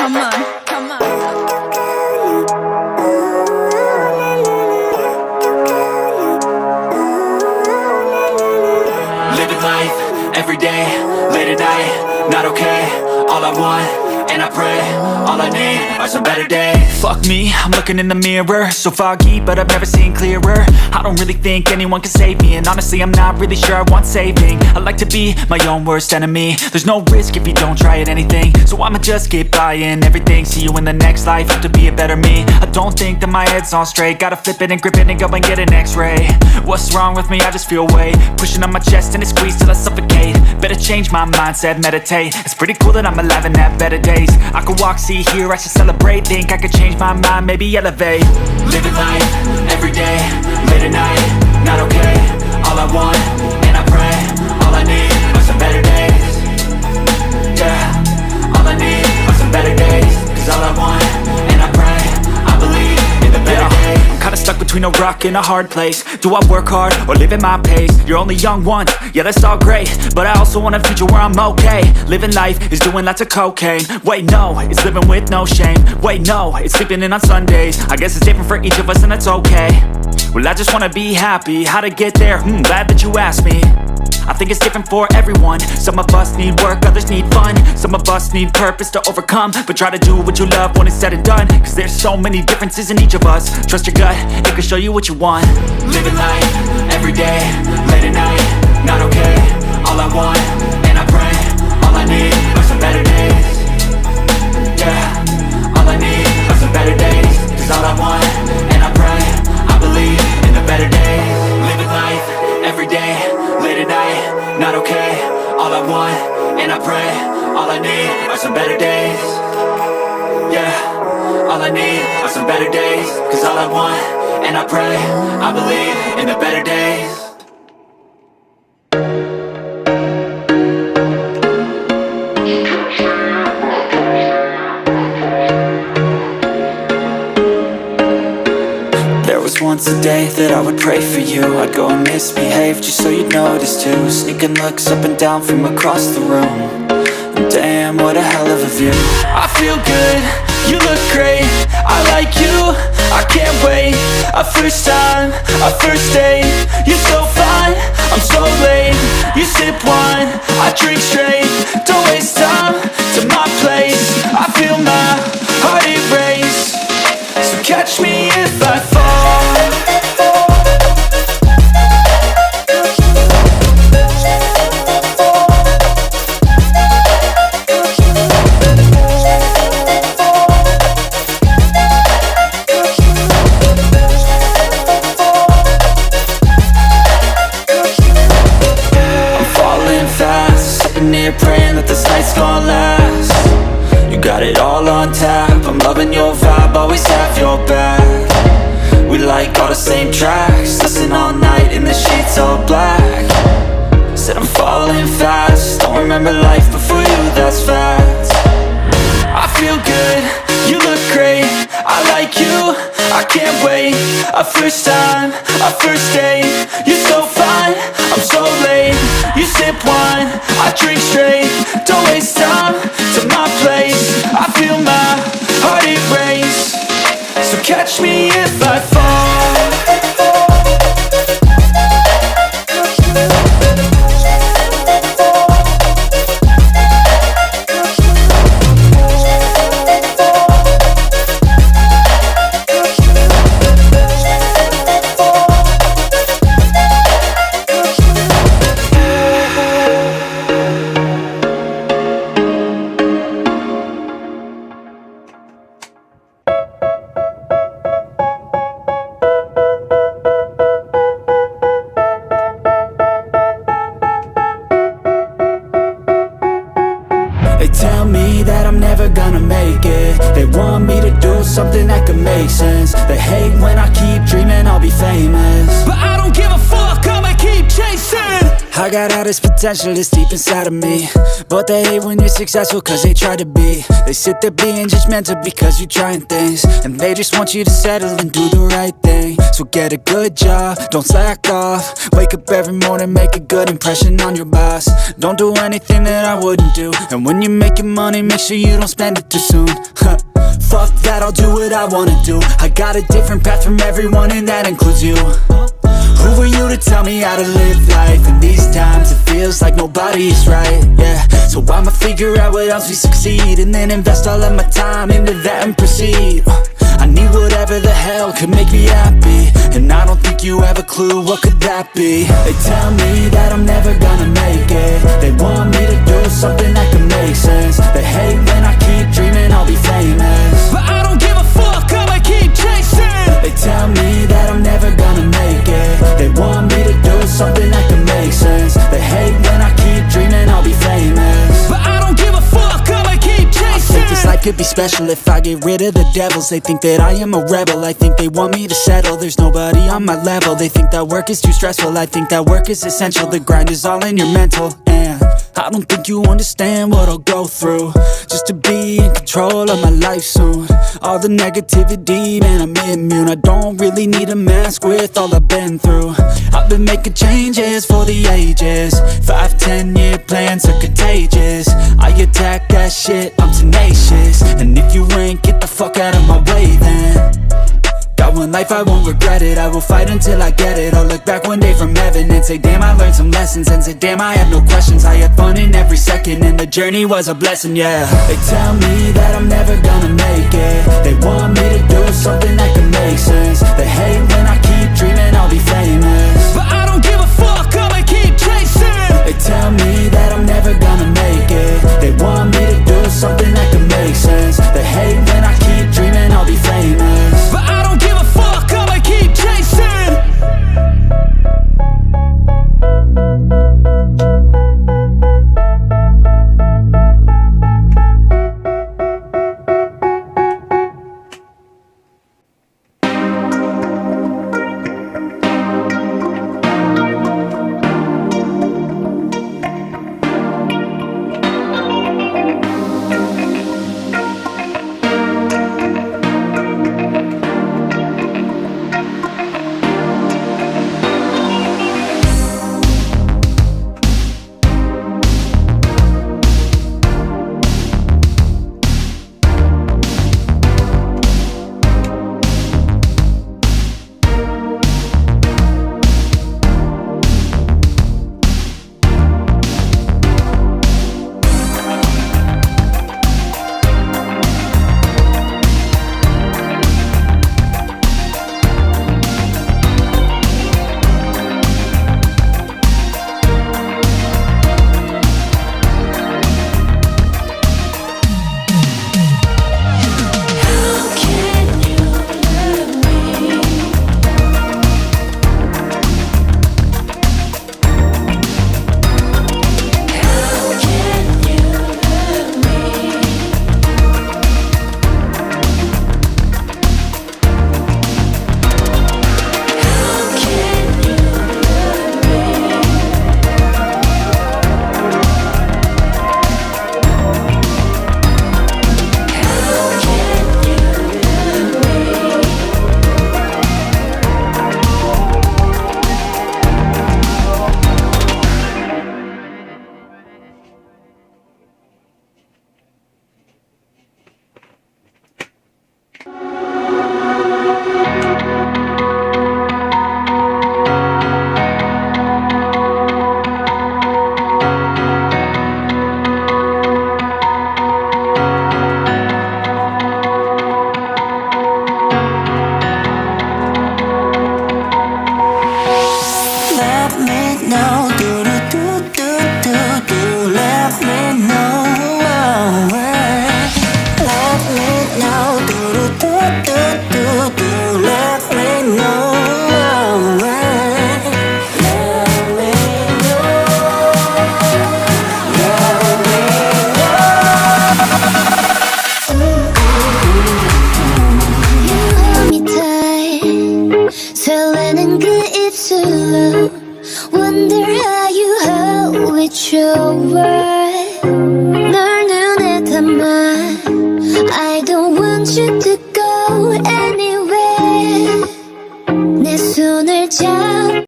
Come on, come on. Living life, every day, late at night, not okay. All I want, and I pray, all I need are some better days. Fuck me, I'm looking in the mirror, so foggy, but I've never seen clearer. I don't really think anyone can save me, and honestly I'm not really sure I want saving. I like to be my own worst enemy. There's no risk if you don't try at anything, so I'ma just keep buying everything. See you in the next life, have to be a better me. I don't think that my head's on straight, gotta flip it and grip it and go and get an x-ray. What's wrong with me? I just feel weight pushing on my chest and it squeezes till I suffocate. Better change my mindset, meditate. It's pretty cool that I'm alive and have better days. I could walk, see, hear, I should celebrate. Think I could change my mind, maybe elevate. Living life, every day, late at night, not okay. All I want, and I pray, all I need are some better days. Yeah, all I need are some better days. Cause all I want, and I pray, I believe in the better days. I'm kinda stuck between a rock and a hard place. Do I work hard or live at my pace? You're only young once, yeah that's all great, but I also want a future where I'm okay. Living life is doing lots of cocaine. Wait no, it's living with no shame. Wait no, it's sleeping in on Sundays. I guess it's different for each of us and that's okay. Well I just wanna be happy, how to get there? Glad that you asked me. I think it's different for everyone. Some of us need work, others need fun. Some of us need purpose to overcome. But try to do what you love when it's said and done. Cause there's so many differences in each of us. Trust your gut, it can show you what you want. Living life, every day, late at night, not okay. All I want, and I pray, all I need are some better days. Yeah, all I need are some better days. Cause all I want, and I pray, I believe in the better days. Living life, every day, late at night, not okay. All I want, and I pray, all I need are some better days. Yeah, all I need are some better days. Cause all I want, and I pray, I believe in the better days. Once a day that I would pray for you. I'd go and misbehave just so you'd notice too. Sneaking looks up and down from across the room. And damn, what a hell of a view. I feel good, you look great, I like you, I can't wait. A first time, a first date. You're so fine, I'm so late. You sip wine, I drink straight. Don't waste time to my place. I feel my heart erase. So catch me if I fall. Praying that this night's gonna last. You got it all on tap, I'm loving your vibe, always have your back. We like all the same tracks, listen all night in the sheets all black. Said I'm falling fast, don't remember life before you, that's fact. I feel good, you look great, I like you, I can't wait. A first time, a first date. You're so fine, I'm so late. You sip wine, I drink straight. Don't waste time to my place. I feel my heart erase. So catch me if I fall. They tell me that I'm never gonna make it. They want me to do something that could make sense. They hate when I keep dreaming I'll be famous, but I don't give a fuck, I'ma keep chasing. I got all this potential that's deep inside of me, but they hate when you're successful cause they try to be. They sit there being judgmental because you're trying things, and they just want you to settle and do the right thing. So get a good job, don't slack off. Wake up every morning, make a good impression on your boss. Don't do anything that I wouldn't do, and when you're making money, make sure you don't spend it too soon. Fuck that, I'll do what I wanna do. I got a different path from everyone, and that includes you. Who are you to tell me how to live life? In these times it feels like nobody's right, yeah. So I'ma figure out what else we succeed, and then invest all of my time into that and proceed. I need whatever the hell could make me happy, and I don't think you have a clue what could that be. They tell me that I'm never gonna make it. They want me to do something that can make sense. They hate when I keep dreaming I'll be famous, but I don't give a fuck, I'ma keep chasing. They tell me that I'm never gonna make it. They want me to do something that can make sense. They hate when I keep dreaming I'll be famous, but I don't give a fuck, I'ma keep chasing. I think this life could be special if I get rid of the devils. They think that I am a rebel, I think they want me to settle. There's nobody on my level, they think that work is too stressful. I think that work is essential, the grind is all in your mental. And I don't think you understand what I'll go through just to be in control of my life soon. All the negativity, man, I'm immune. I don't really need a mask with all I've been through. I've been making changes for the ages. 5-10 year plans are contagious. I attack that shit, I'm tenacious. And if you ain't, get the fuck out of my way then. Got one life, I won't regret it. I will fight until I get it. I'll look back one day from heaven and say, damn, I learned some lessons. And say, damn, I have no questions. I had fun in every second, and the journey was a blessing, yeah. They tell me that I'm never gonna make it. They want me to do something that can make sense. They hate when I keep dreaming I'll be famous, but I don't give a fuck, I'ma keep chasing. They tell me that I'm never gonna make it. They want me to do something that can make sense. They hate when I keep dreaming I'll be famous, but I don't give a fuck, I'ma keep chasing. 설레는 그 입술로 Wonder how you with your words.